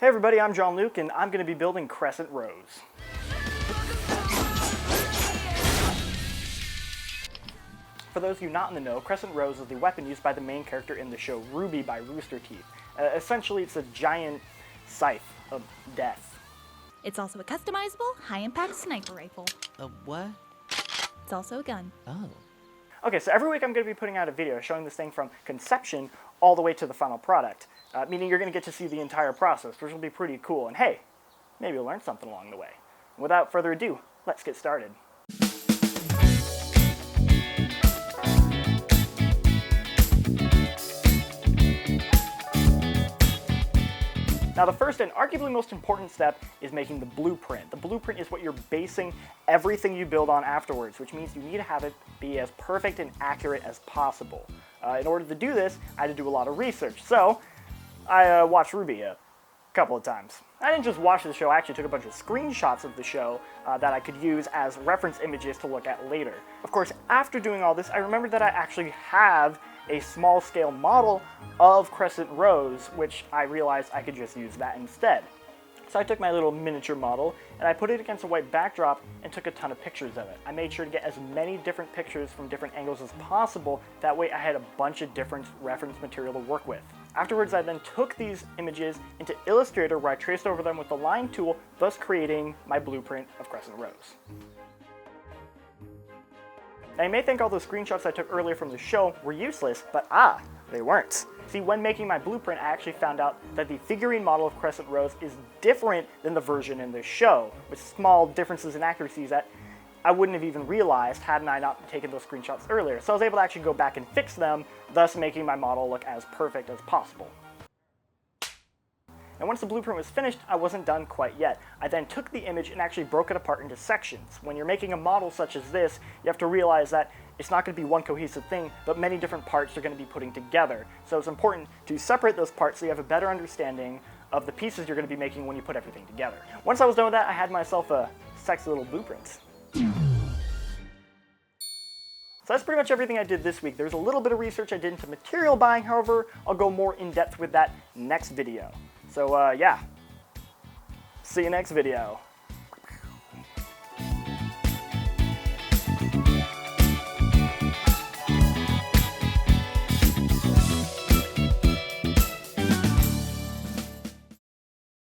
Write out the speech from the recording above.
Hey everybody, I'm Jean-Luc and I'm going to be building Crescent Rose. For those of you not in the know, Crescent Rose is the weapon used by the main character in the show RWBY by Rooster Teeth. Essentially, it's a giant scythe of death. It's also a customizable, high-impact sniper rifle. A what? It's also a gun. Oh. Okay, so every week I'm going to be putting out a video showing this thing from conception all the way to the final product. Meaning you're going to get to see the entire process, which will be pretty cool. And hey, maybe you'll learn something along the way. Without further ado, let's get started. Now the first and arguably most important step is making the blueprint. The blueprint is what you're basing everything you build on afterwards, which means you need to have it be as perfect and accurate as possible. In order to do this, I had to do a lot of research. So I watched RWBY a couple of times. I didn't just watch the show, I actually took a bunch of screenshots of the show that I could use as reference images to look at later. Of course, after doing all this, I remembered that I actually have a small-scale model of Crescent Rose, which I realized I could just use that instead. So I took my little miniature model and I put it against a white backdrop and took a ton of pictures of it. I made sure to get as many different pictures from different angles as possible, that way I had a bunch of different reference material to work with. Afterwards, I then took these images into Illustrator where I traced over them with the line tool, thus creating my blueprint of Crescent Rose. Now you may think all those screenshots I took earlier from the show were useless, but they weren't. See, when making my blueprint, I actually found out that the figurine model of Crescent Rose is different than the version in the show, with small differences in accuracies that I wouldn't have even realized hadn't I not taken those screenshots earlier. So I was able to actually go back and fix them, thus making my model look as perfect as possible. And once the blueprint was finished, I wasn't done quite yet. I then took the image and actually broke it apart into sections. When you're making a model such as this, you have to realize that it's not going to be one cohesive thing, but many different parts you're going to be putting together. So it's important to separate those parts so you have a better understanding of the pieces you're going to be making when you put everything together. Once I was done with that, I had myself a sexy little blueprint. So that's pretty much everything I did this week. There's a little bit of research I did into material buying, however, I'll go more in depth with that next video. So yeah, see you next video.